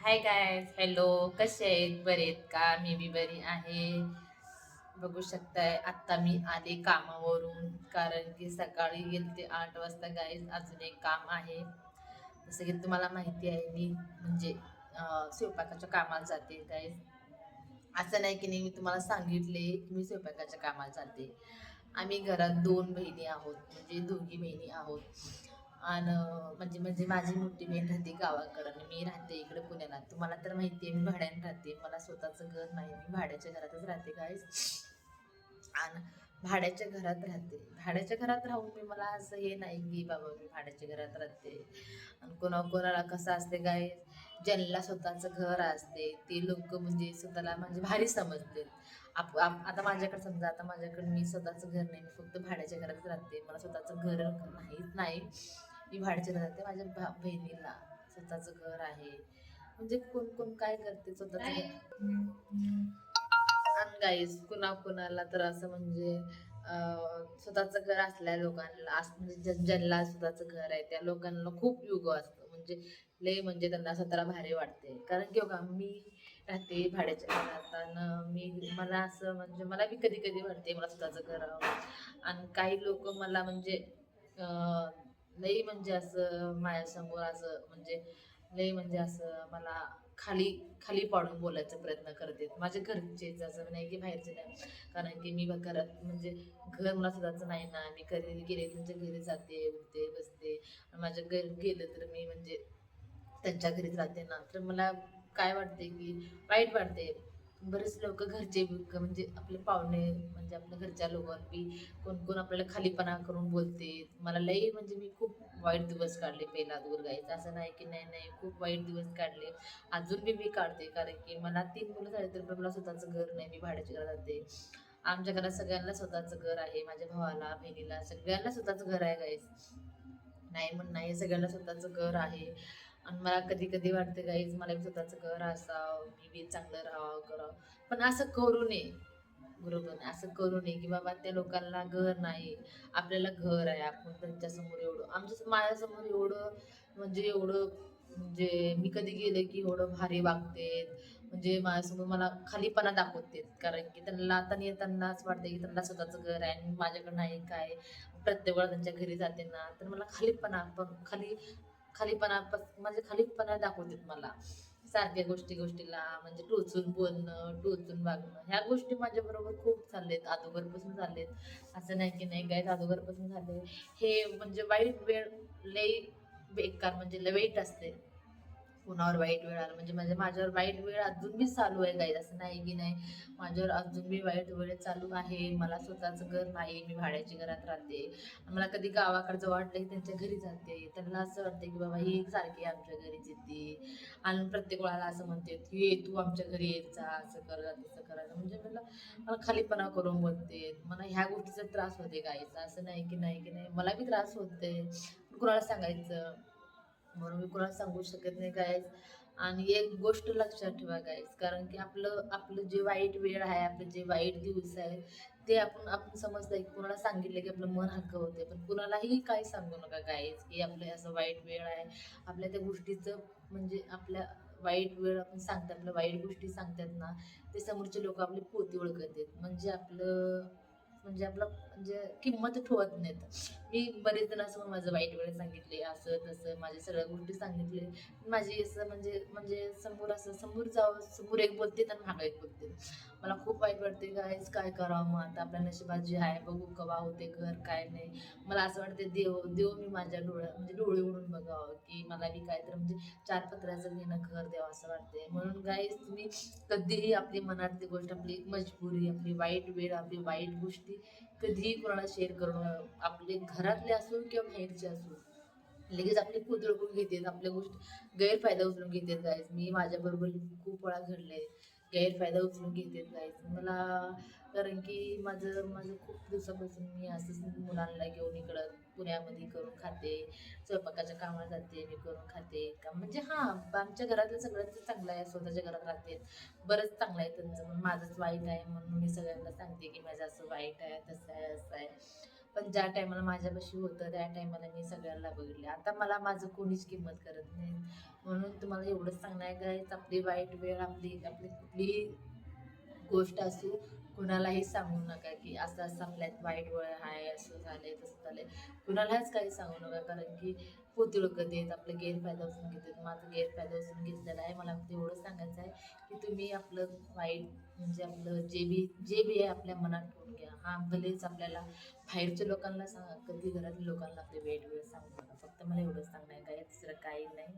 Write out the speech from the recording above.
Hi guys, hello. कसे आहेत? बरे आहेत का? मी बी बरी आहे. बघू शकताय आत्ता मी आले कामावरून, कारण की सकाळी गेलते 8 वाजता. गायज अजून एक काम आहे. जसं की तुम्हाला माहिती आहे, मी म्हणजे स्वयंपाकाच्या कामाला जाते गायज. असं नाही की नाही, मी तुम्हाला सांगितले की मी स्वयंपाकाच्या कामाला जाते. आम्ही घरात 2 बहिणी आहोत, म्हणजे दोघी बहिणी आहोत. आणि म्हणजे म्हणजे माझी मोठी बहीण राहते गावाकडं आणि मी राहते इकडे पुण्याला. तुम्हाला तर माहिती आहे, मी भाड्याने राहते. मला स्वतःचं घर नाही, मी भाड्याच्या घरातच राहते गाईज. आणि भाड्याच्या घरात राहते. भाड्याच्या घरात राहून मी मला असं हे नाही की बाबा मी भाड्याच्या घरात राहते. आणि कोणाला कसं असते काय, ज्यांना स्वतःचं घर असते ते लोक म्हणजे स्वतःला म्हणजे भारी समजते. आता माझ्याकडे समजा, आता माझ्याकडे मी स्वतःचं घर नाही, मी फक्त भाड्याच्या घरात राहते. मला स्वतःचं घर नाहीच नाही, मी भाड्याच्या घरात राहते. माझ्या बहिणीला स्वतःचं घर आहे. म्हणजे कोण कोण काय करते स्वतःचं घर. आणि गाईज कुणाला तर असं म्हणजे स्वतःचं घर असल्या लोकांना म्हणजे ज्यांना स्वतःचं घर आहे त्या लोकांना खूप युग असतो. म्हणजे लय म्हणजे त्यांना स्वतःला भारी वाटते. कारण की बघा, मी राहते भाड्याच्या घरात आणि मला असं म्हणजे मला बी कधी कधी वाटते मला स्वतःचं घर हवं. आणि काही लोक मला म्हणजे लई म्हणजे असं माझ्यासमोर असं म्हणजे लई म्हणजे असं मला खाली खाली पाडून बोलायचा प्रयत्न करते माझ्या घरचेच, असं नाही की बाहेरचे नाही. कारण की मी घरात म्हणजे घर मला स्वतःचं नाही ना. मी कधी गेले त्यांच्या घरी जाते, उठते, बसते. आणि माझ्या घरी गेलं तर मी म्हणजे त्यांच्या घरीच राहते ना, तर मला काय वाटते की वाईट वाटते. बरेच लोक घरचे म्हणजे आपले पाहुणे म्हणजे आपल्या घरच्या लोकांनी कोण कोण आपल्याला खालीपणा करून बोलते. मला लई म्हणजे मी खूप वाईट दिवस काढले पहिला दूर गायचं. असं नाही की नाही नाही, खूप वाईट दिवस काढले. अजून मी काढते, कारण की मला 3 मुलं झाली तर पण मला स्वतःचं घर नाही, मी भाड्याच्या घरात राहते. आमच्या घरात सगळ्यांना स्वतःचं घर आहे. माझ्या भावाला, बहिणीला सगळ्यांना स्वतःचं घर आहे गाईस. नाही म्हण नाही, सगळ्यांना स्वतःचं घर आहे. आणि मला कधी कधी वाटतं गाईज मला बी स्वतःचं घर असावं, मी बी चांगलं राहावं करावं. पण असं करू नये. बरोबर नाही, असं करू नये की बाबा त्या लोकांना घर नाही, आपल्याला घर आहे. आपण त्यांच्यासमोर एवढं माझ्यासमोर एवढं म्हणजे एवढं म्हणजे मी कधी गेले की एवढं भारी वागते. म्हणजे माझ्यासमोर मला खालीपणा दाखवते, कारण की त्यांना आता येताना असं वाटतं की त्यांना स्वतःचं घर आहे आणि माझ्याकडे नाही काय. प्रत्येक वेळा त्यांच्या घरी जाते ना, तर मला खालीपणा पण खालीपणा म्हणजे खालीपणा दाखवतात मला. सारख्या गोष्टीला म्हणजे टोचून बोलणं, टोचून वागणं, ह्या गोष्टी माझ्या बरोबर खूप चाललेत, अगोदरपासून चाललेत. असं नाही की नाही काय, अगोदरपासून झाले. हे म्हणजे वाईट वेळ लई बेकार म्हणजे लई वाईट असते. कुणावर वाईट वेळ आला म्हणजे माझ्यावर वाईट वेळ अजून बी चालू आहे गाईज. असं नाही की नाही, माझ्यावर अजून बी वाईट वेळ चालू आहे. मला स्वतःचं घर नाही, मी भाड्याच्या घरात राहते. मला कधी गावाकडचं वाटलं की त्यांच्या घरी जाते, त्यांना असं वाटतं की बाबा ही सारखी आमच्या घरीच येते. आणि प्रत्येक वेळाला असं म्हणते की ये तू आमच्या घरी येत जा, असं करा तसं करायला. म्हणजे मला मला खालीपणा करून बोलते. मला ह्या गोष्टीचा त्रास होते गाईचा. असं नाही की नाही, मला बी त्रास होते. कुणाला सांगायचं, म्हणून मी कोणाला सांगू शकत नाही गायज. आणि एक गोष्ट लक्षात ठेवा गायज, कारण की आपलं आपलं जे वाईट वेळ आहे, आपलं जे वाईट दिवस आहे, ते आपण समजतं की कुणाला सांगितलं की आपलं मन हलकं होते. पण कुणालाही काही सांगू नका गायज की आपलं असं वाईट वेळ आहे. आपल्या त्या गोष्टीचं म्हणजे आपल्या वाईट वेळ आपण सांगतात, आपल्या वाईट गोष्टी सांगतात ना, ते समोरचे लोक आपली पोती ओळखत आहेत. म्हणजे आपलं म्हणजे किंमत ठेवत नाहीत. मी बरेच जण असं माझं वाईट वेळ सांगितले, असं तसं माझ्या सगळ्या गोष्टी सांगितले. माझी असं म्हणजे म्हणजे समोर जावं, समोर एक बोलते आणि मागं एक बोलते. मला खूप वाईट वाटते गायज. काय करावं मग आता, आपल्या नशिबात जे आहे बघू कवा होते घर काय नाही. मला असं वाटते देव देव मी माझ्या म्हणजे डोळे उडून बघावं की मला बी काय तर म्हणजे 4 पत्र्याचं घेणं घर द्यावं असं वाटते. म्हणून गाईज तुम्ही कधीही आपली मनातली गोष्ट, आपली मजबुरी, आपली वाईट वेळ, आपली वाईट गोष्टी कधीही कोणाला शेअर करू नका. आपले घरातले असो किंवा बाहेरचे असो, लगेच आपली पोत ओळखून घेतात, आपल्या गोष्टी गैरफायदा उचलून घेतात गाईज. मी माझ्याबरोबर खूप वेळा घडलंय, गैरफायदा उचलून घेतात गाईज मला. कारण की माझं माझं खूप दिवसापासून मी असंच मुलांना घेऊन इकडं पुण्यामध्ये करून खाते, स्वयंपाकाच्या कामाला जाते, मी करून खाते का म्हणजे हां, आमच्या घरातलं सगळ्यांचं चांगलं आहे, स्वतःच्या घरात राहते, बरंच चांगलं आहे त्यांचं. पण माझंच वाईट आहे म्हणून मी सगळ्यांना सांगते की माझं असं वाईट आहे, तसं आहे, असं आहे. पण ज्या टायमाला माझ्यापाशी होतं त्या टायमाला मी सगळ्यांना बघितले. आता मला माझं कोणीच किंमत करत नाही. म्हणून तुम्हाला एवढंच सांगणार आहे गाईज, आपली वाईट वेळ, आपली आपली कुठलीही गोष्ट असू, कुणालाही सांगू नका की असं असं आपल्यात वाईट वेळ आहे, असं झालंय तसं झालंय. कुणालाच काही सांगू नका, कारण की पोती लोक देत आपले गैरफायदा उचलून घेतात. माझा गैरफायदा उचलून घेतलेला आहे. मला फक्त एवढं सांगायचं आहे की तुम्ही आपलं वाईट म्हणजे आपलं जे बी आहे आपल्या मनात ठेवून घ्या. हा भलेच आपल्याला बाहेरच्या लोकांना सांगा, कधी घरातल्या लोकांना आपले वाईट वेळ सांगू नका. फक्त मला एवढंच सांगणं आहे, काय दुसरं काही नाही.